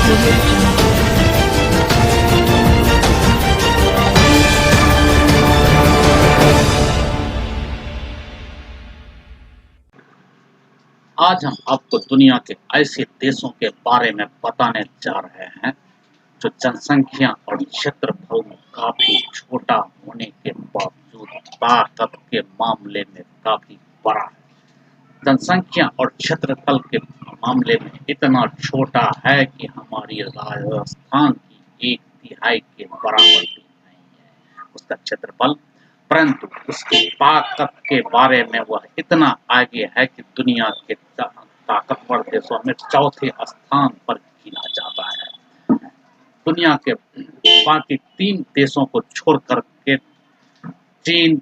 आज हम आपको दुनिया के ऐसे देशों के बारे में बताने जा रहे हैं जो जनसंख्या और क्षेत्रफल में काफी छोटा होने के बावजूद ताकत के मामले में काफी बड़ा है। जनसंख्या और क्षेत्रफल के मामले में इतना छोटा है कि हमारी राजस्थान की 1/3 के बराबर भी नहीं है उसका क्षेत्रफल, परंतु उसकी ताकत के बारे में वह इतना आगे है कि दुनिया के ताकतवर देशों में चौथे स्थान पर गिना जाता है। दुनिया के बाकी 3 देशों को छोड़कर के चीन,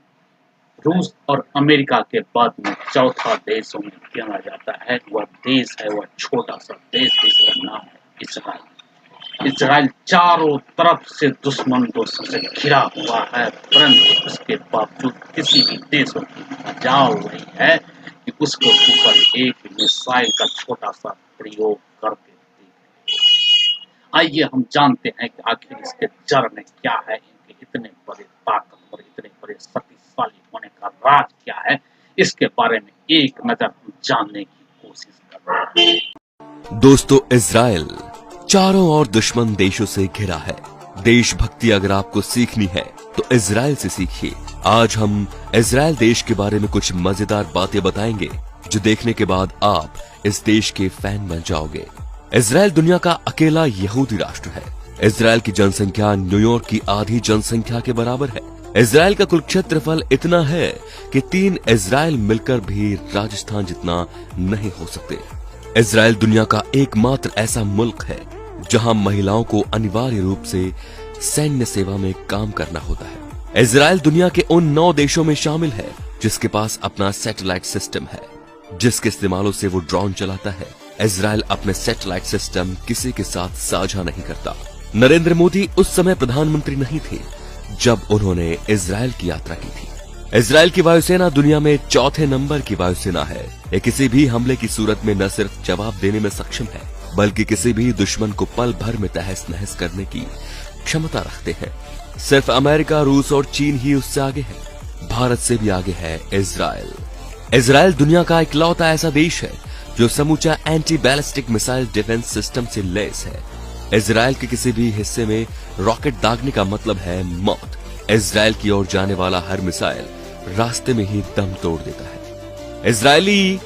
रूस और अमेरिका के बाद में चौथा देशों में गिना जाता है। वह देश है, वह छोटा सा देश जिसका नाम है इजराइल। इजराइल चारों तरफ से दुश्मनों से घिरा हुआ है, परंतु उसके बावजूद किसी भी देशों की मजाल नहीं है कि उसको ऊपर एक मिसाइल का छोटा सा प्रयोग करके देखें। आइए हम जानते हैं कि आखिर इसके जड़ में क्या है, इनके इतने बड़े ताकत और इतने बड़े शक्तिशाली होने का राज क्या है। इसके बारे में एक नजर हम जानने की कोशिश कर रहे हैं। दोस्तों, इजराइल चारों ओर दुश्मन देशों से घिरा है। देशभक्ति अगर आपको सीखनी है तो इजराइल से सीखिए। आज हम इजराइल देश के बारे में कुछ मजेदार बातें बताएंगे जो देखने के बाद आप इस देश के फैन बन जाओगे। इजराइल दुनिया का अकेला यहूदी राष्ट्र है। इजराइल की जनसंख्या न्यूयॉर्क की आधी जनसंख्या के बराबर है। इजराइल का कुल क्षेत्रफल इतना है कि 3 इजराइल मिलकर भी राजस्थान जितना नहीं हो सकते। इजराइल दुनिया का एकमात्र ऐसा मुल्क है जहां महिलाओं को अनिवार्य रूप से सैन्य सेवा में काम करना होता है। इजराइल दुनिया के उन 9 देशों में शामिल है जिसके पास अपना सैटेलाइट सिस्टम है, जिसके इस्तेमालों से वो ड्रोन चलाता है। इजराइल अपने सैटेलाइट सिस्टम किसी के साथ साझा नहीं करता। नरेंद्र मोदी उस समय प्रधानमंत्री नहीं थे जब उन्होंने इजराइल की यात्रा की थी। इजराइल की वायुसेना दुनिया में 4थे नंबर की वायुसेना है। ये किसी भी हमले की सूरत में न सिर्फ जवाब देने में सक्षम है, बल्कि किसी भी दुश्मन को पल भर में तहस नहस करने की क्षमता रखते हैं। सिर्फ अमेरिका, रूस और चीन ही उससे आगे है। भारत से भी आगे है इजराइल। इजराइल दुनिया का इकलौता ऐसा देश है जो समूचा anti ballistic missile defence system से लैस है। इजराइल के किसी भी हिस्से में रॉकेट दागने का मतलब है मौत। इजराइल की ओर जाने वाला हर मिसाइल रास्ते में ही दम तोड़ देता है। इजरायली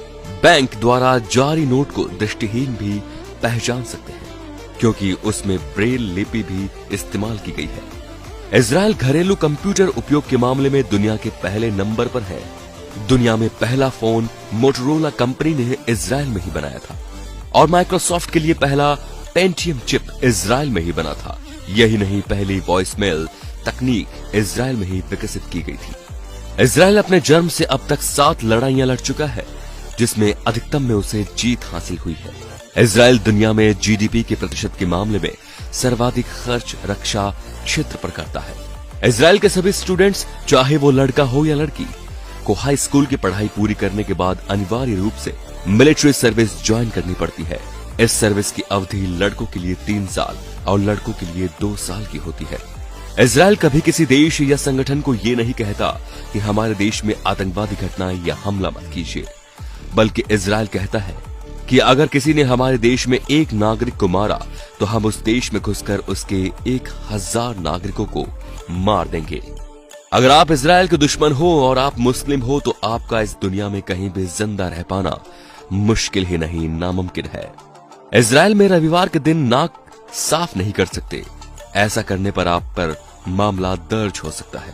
बैंक द्वारा जारी नोट को दृष्टिहीन भी पहचान सकते हैं, क्योंकि उसमें ब्रेल लिपि भी इस्तेमाल की गई है। इजराइल घरेलू कंप्यूटर उपयोग के मामले में दुनिया के पहले नंबर पर है। दुनिया में पहला फोन मोटोरोला कंपनी ने इजराइल में ही बनाया था, और माइक्रोसॉफ्ट के लिए पहला पेंटियम चिप इजराइल में ही बना था। यही नहीं, पहली वॉइसमेल तकनीक इजराइल में ही विकसित की गई थी। इजराइल अपने जन्म से अब तक 7 लड़ाइयां लड़ चुका है, जिसमें अधिकतम में उसे जीत हासिल हुई है। इजराइल दुनिया में जीडीपी के प्रतिशत के मामले में सर्वाधिक खर्च रक्षा क्षेत्र पर करता है। इजराइल के सभी स्टूडेंट्स, चाहे वो लड़का हो या लड़की, को हाई स्कूल की पढ़ाई पूरी करने के बाद अनिवार्य रूप से मिलिट्री सर्विस ज्वाइन करनी पड़ती है। इस सर्विस की अवधि लड़कों के लिए 3 साल और लड़कों के लिए 2 साल की होती है। इजराइल कभी किसी देश या संगठन को ये नहीं कहता कि हमारे देश में आतंकवादी घटना या हमला मत कीजिए, बल्कि इजराइल कहता है कि अगर किसी ने हमारे देश में एक नागरिक को मारा तो हम उस देश में घुसकर उसके 1000 नागरिकों को मार देंगे। अगर आप इजराइल के दुश्मन हो और आप मुस्लिम हो तो आपका इस दुनिया में कहीं भी जिंदा रह पाना मुश्किल ही नहीं, नामुमकिन है। इजराइल में रविवार के दिन नाक साफ नहीं कर सकते। ऐसा करने पर आप पर मामला दर्ज हो सकता है।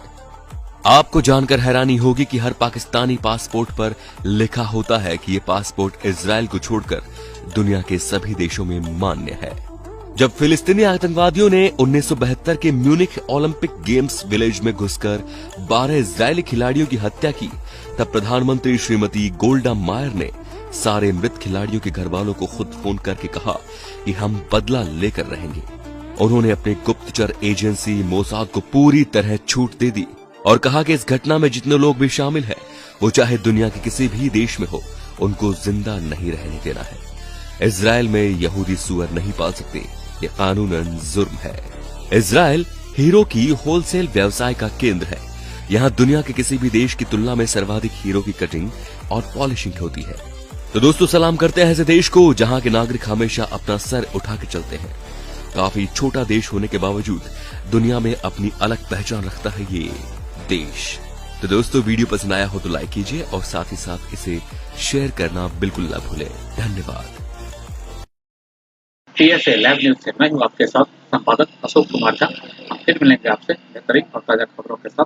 आपको जानकर हैरानी होगी कि हर पाकिस्तानी पासपोर्ट पर लिखा होता है कि यह पासपोर्ट इजराइल को छोड़कर दुनिया के सभी देशों में मान्य है। जब फिलिस्तीनी आतंकवादियों ने 1972 के म्यूनिख ओलंपिक गेम्स विलेज में घुसकर 12 इजरायली खिलाड़ियों की हत्या की, तब प्रधानमंत्री श्रीमती गोल्डा मायर ने सारे मृत खिलाड़ियों के घर वालों को खुद फोन करके कहा कि हम बदला लेकर रहेंगे। उन्होंने अपने गुप्तचर एजेंसी मोसाद को पूरी तरह छूट दे दी और कहा कि इस घटना में जितने लोग भी शामिल हैं, वो चाहे दुनिया के किसी भी देश में हो, उनको जिंदा नहीं रहने देना है। इजराइल में यहूदी सुअर नहीं पाल सकते, ये कानूनन जुर्म है। इजराइल हीरो की होलसेल व्यवसाय का केंद्र है। यहाँ दुनिया के किसी भी देश की तुलना में सर्वाधिक हीरो की कटिंग और पॉलिशिंग होती है। तो दोस्तों, सलाम करते हैं ऐसे देश को जहां के नागरिक हमेशा अपना सर उठा के चलते हैं। काफी छोटा देश होने के बावजूद दुनिया में अपनी अलग पहचान रखता है ये देश। तो दोस्तों, वीडियो पसंद आया हो तो लाइक कीजिए और साथ ही साथ इसे शेयर करना बिल्कुल न भूलें। धन्यवाद। TSA लैब न्यूज से मैं हूँ आपके साथ संपादक अशोक कुमार झा। हम फिर मिलेंगे आपसे बेहतरीन और ताजा खबरों के साथ।